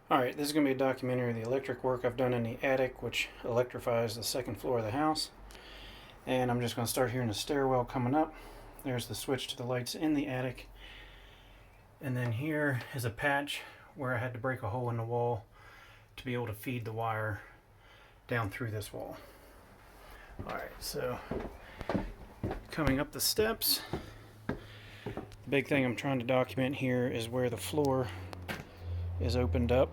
Alright, this is going to be a documentary of the electric work I've done in the attic, which electrifies the second floor of the house. And I'm just going to start here in the stairwell coming up. There's the switch to the lights in the attic. And then here is a patch where I had to break a hole in the wall to be able to feed the wire down through this wall. Alright, so coming up the steps, the big thing I'm trying to document here is where the floor is opened up.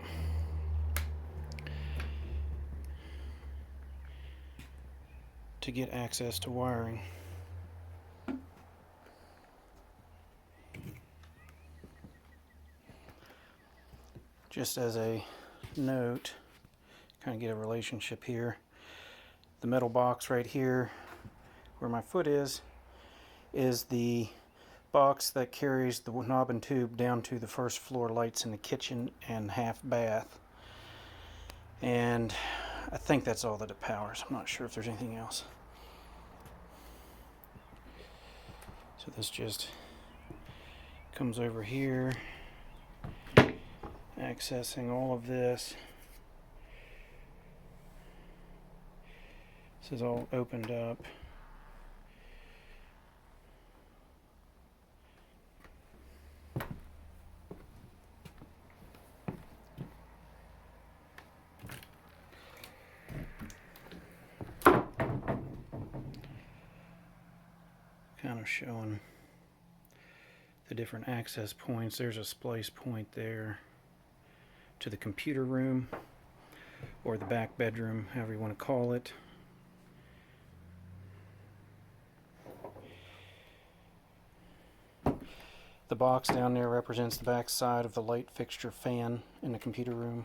To get access to wiring. Just as a note, kind of get a relationship here. The metal box right here, where my foot is the box that carries the knob and tube down to the first floor lights in the kitchen and half bath. And I think that's all that it powers. I'm not sure if there's anything else. So this just comes over here, accessing all of this. This is all opened up. Kind of showing the different access points. There's a splice point there to the computer room or the back bedroom, however you want to call it. The box down there represents the back side of the light fixture fan in the computer room.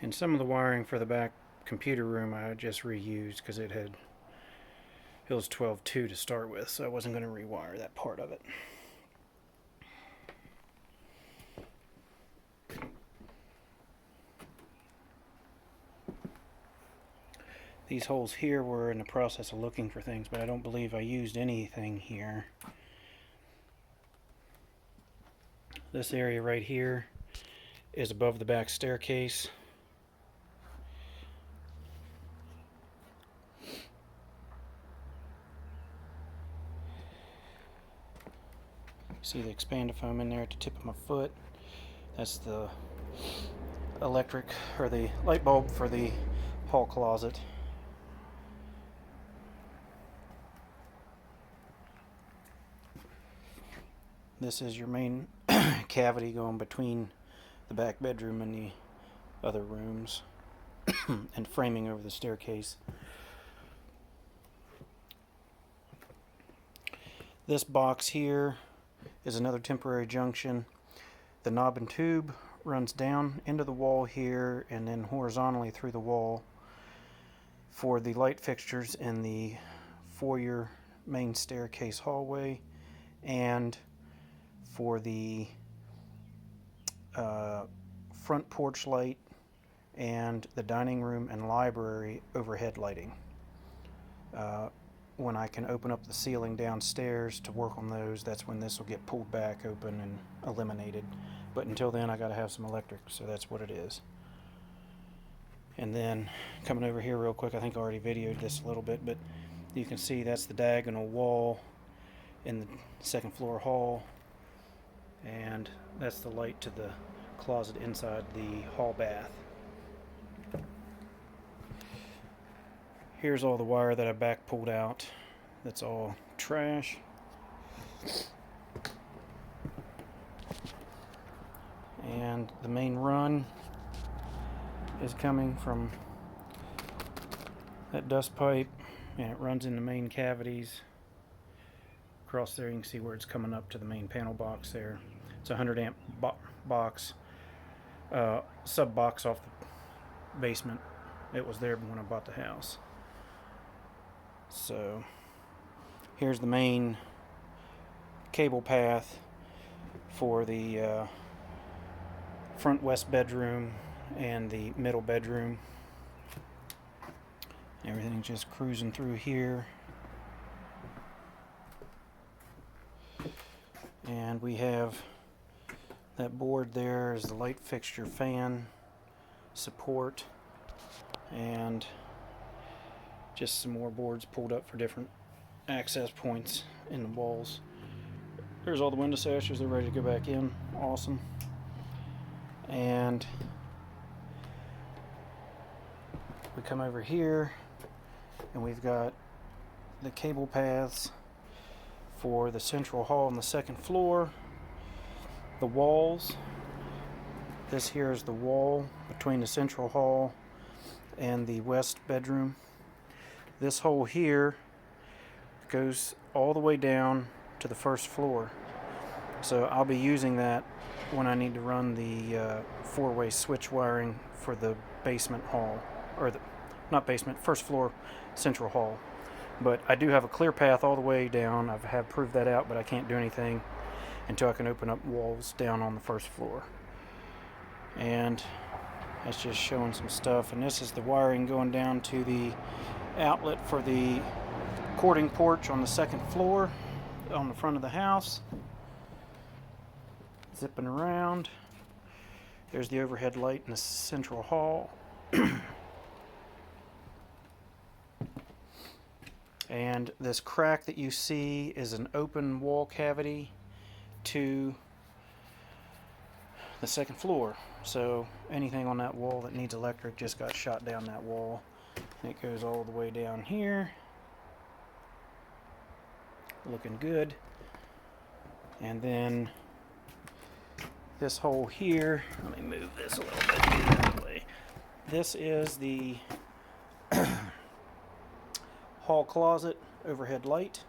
And some of the wiring for the back computer room I just reused because it was 12.2 to start with, so I wasn't going to rewire that part of it. These holes here were in the process of looking for things, but I don't believe I used anything here. This area right here is above the back staircase. See the expandifoam in there at the tip of my foot. That's the electric or the light bulb for the hall closet. This is your main cavity going between the back bedroom and the other rooms and framing over the staircase. This box here is another temporary junction. The knob and tube runs down into the wall here and then horizontally through the wall for the light fixtures in the foyer main staircase hallway and for the front porch light and the dining room and library overhead lighting. When I can open up the ceiling downstairs to work on those, that's when this will get pulled back open and eliminated. But until then, I got to have some electric, so that's what it is. And then coming over here real quick, I think I already videoed this a little bit, but you can see that's the diagonal wall in the second floor hall, and that's the light to the closet inside the hall bath. Here's all the wire that I back pulled out. That's all trash. And the main run is coming from that dust pipe, and it runs in the main cavities. Across there you can see where it's coming up to the main panel box there. It's a 100 amp box, sub box off the basement. It was there when I bought the house. So here's the main cable path for the front west bedroom and the middle bedroom. Everything's just cruising through here. And we have that board there is the light fixture fan support, and just some more boards pulled up for different access points in the walls. There's all the window sashers, they're ready to go back in. Awesome. And we come over here and we've got the cable paths for the central hall on the second floor. The walls. This here is the wall between the central hall and the west bedroom. This hole here goes all the way down to the first floor. So I'll be using that when I need to run the four-way switch wiring for the basement hall, or not basement, first floor central hall. But I do have a clear path all the way down. I have proved that out, but I can't do anything until I can open up walls down on the first floor. And that's just showing some stuff. And this is the wiring going down to the outlet for the courting porch on the second floor on the front of the house. Zipping around. There's the overhead light in the central hall. And this crack that you see is an open wall cavity to the second floor. So anything on that wall that needs electric just got shot down that wall. And it goes all the way down here. Looking good. And then this hole here, let me move this a little bit out of the way. This is the hall closet overhead light.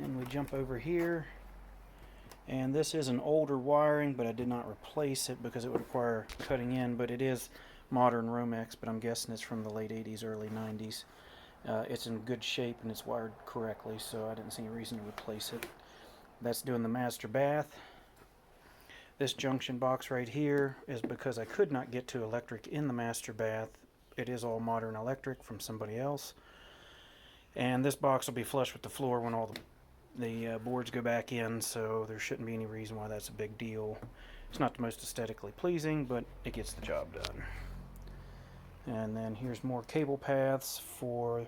And we jump over here, and this is an older wiring, but I did not replace it because it would require cutting in, but it is modern Romex, but I'm guessing it's from the late 80s, early 90s. It's in good shape and it's wired correctly, so I didn't see any reason to replace it. That's doing the master bath. This junction box right here is because I could not get to electric in the master bath. It is all modern electric from somebody else. And this box will be flush with the floor when all the boards go back in, so there shouldn't be any reason why that's a big deal. It's not the most aesthetically pleasing, but it gets the job done. And then here's more cable paths for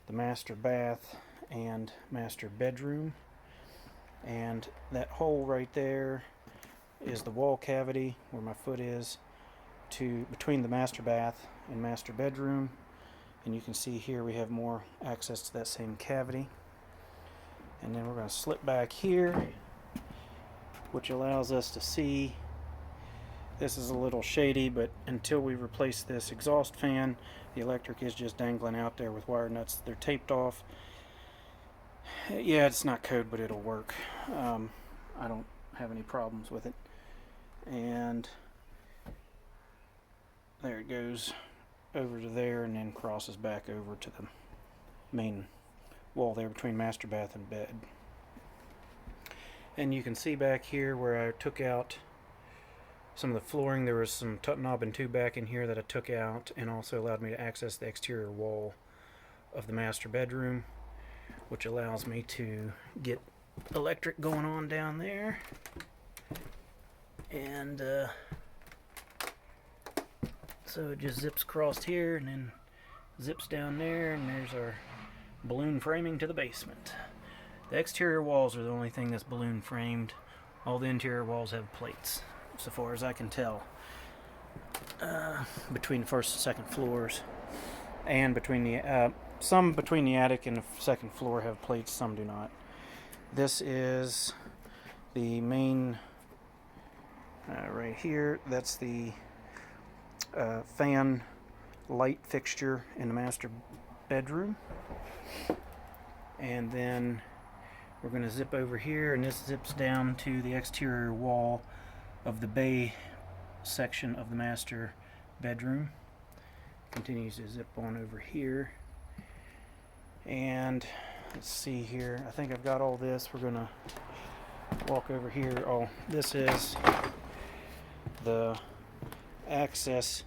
the master bath and master bedroom. And that hole right there is the wall cavity where my foot is to between the master bath and master bedroom. And you can see here we have more access to that same cavity. And then we're going to slip back here, which allows us to see. This is a little shady, but until we replace this exhaust fan, the electric is just dangling out there with wire nuts. They're taped off. Yeah, it's not code, but it'll work. I don't have any problems with it. And there it goes over to there and then crosses back over to the main wall there between master bath and bed. And you can see back here where I took out some of the flooring, there was some knob and tube back in here that I took out, and also allowed me to access the exterior wall of the master bedroom, which allows me to get electric going on down there. And so it just zips across here and then zips down there, and there's our balloon framing to the basement. The exterior walls are the only thing that's balloon framed. All the interior walls have plates, so far as I can tell, between the first and second floors, and between the some between the attic and the second floor have plates, some do not. This is the main right here. That's the fan light fixture in the master bedroom. And then we're going to zip over here, and this zips down to the exterior wall of the bay section of the master bedroom. Continues to zip on over here. And let's see here, I think I've got all this. We're going to walk over here. Oh, this is the access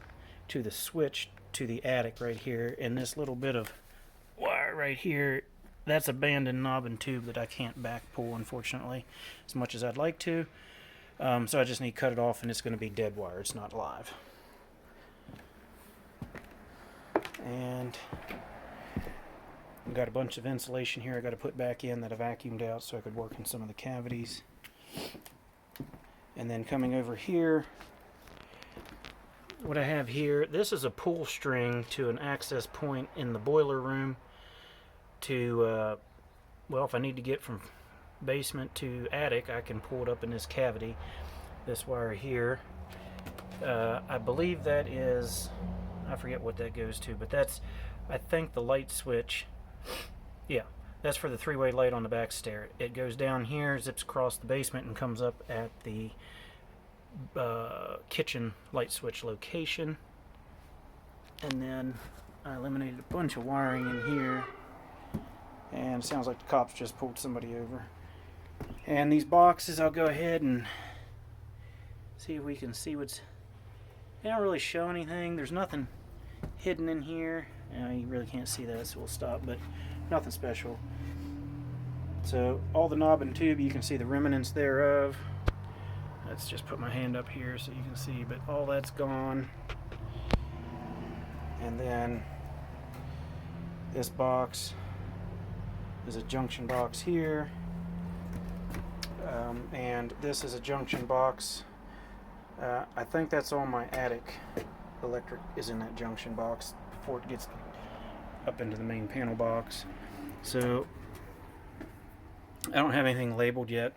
to the switch to the attic right here, and this little bit of wire right here that's abandoned knob and tube that I can't back pull, unfortunately, as much as I'd like to. So I just need to cut it off, and it's going to be dead wire. It's not live. And I've got a bunch of insulation here I got to put back in that I vacuumed out so I could work in some of the cavities. And then coming over here, what I have here, this is a pull string to an access point in the boiler room to, well, if I need to get from basement to attic, I can pull it up in this cavity. This wire here, I believe that is, I forget what that goes to, but that's, I think, the light switch. Yeah, that's for the three-way light on the back stair. It goes down here, zips across the basement, and comes up at the kitchen light switch location. And then I eliminated a bunch of wiring in here, and it sounds like the cops just pulled somebody over. And these boxes, I'll go ahead and see if we can see what's... They don't really show anything. There's nothing hidden in here. You really can't see that, so we'll stop, but nothing special. So all the knob and tube, you can see the remnants thereof. Let's just put my hand up here so you can see, but all that's gone. And then this box is a junction box here. And this is a junction box. I think that's all my attic electric is in that junction box before it gets up into the main panel box. So I don't have anything labeled yet.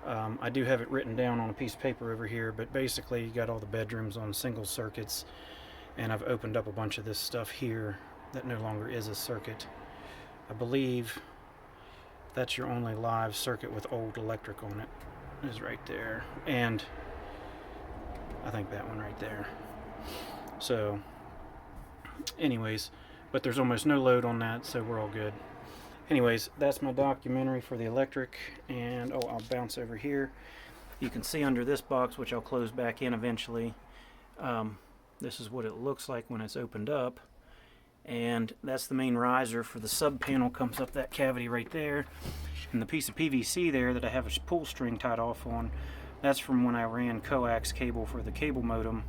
I do have it written down on a piece of paper over here, but basically you got all the bedrooms on single circuits, and I've opened up a bunch of this stuff here that no longer is a circuit. I believe that's your only live circuit with old electric on it, is right there, and I think that one right there. So anyways, but there's almost no load on that, so we're all good. Anyways, that's my documentary for the electric. And oh, I'll bounce over here. You can see under this box, which I'll close back in eventually, this is what it looks like when it's opened up. And that's the main riser for the sub panel, comes up that cavity right there. And the piece of PVC there that I have a pull string tied off on, that's from when I ran coax cable for the cable modem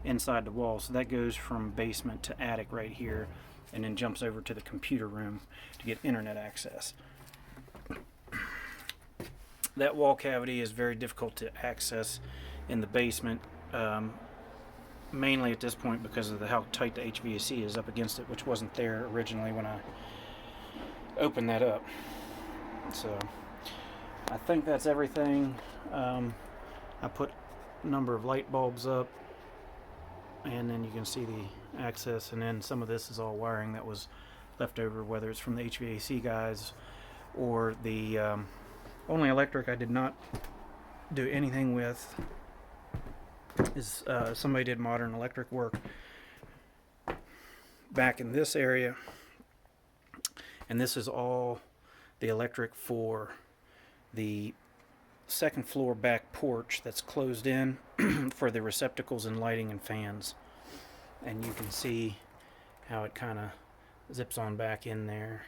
inside the wall. So that goes from basement to attic right here, and then jumps over to the computer room to get internet access. That wall cavity is very difficult to access in the basement, mainly at this point because of how tight the HVAC is up against it, which wasn't there originally when I opened that up. So I think that's everything. I put a number of light bulbs up, and then you can see the access, and then some of this is all wiring that was left over, whether it's from the HVAC guys or the only electric I did not do anything with is somebody did modern electric work back in this area, and this is all the electric for the second floor back porch that's closed in for the receptacles and lighting and fans. And you can see how it kind of zips on back in there.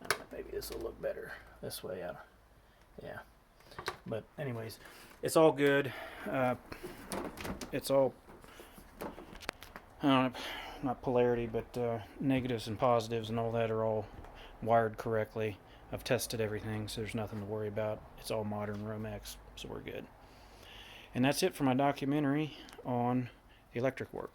I don't know, maybe this will look better this way out. Yeah, but anyways, it's all good. It's all, I don't know, not polarity, but negatives and positives and all that are all wired correctly. I've tested everything, so there's nothing to worry about. It's all modern Romex, so we're good. And that's it for my documentary on electric work.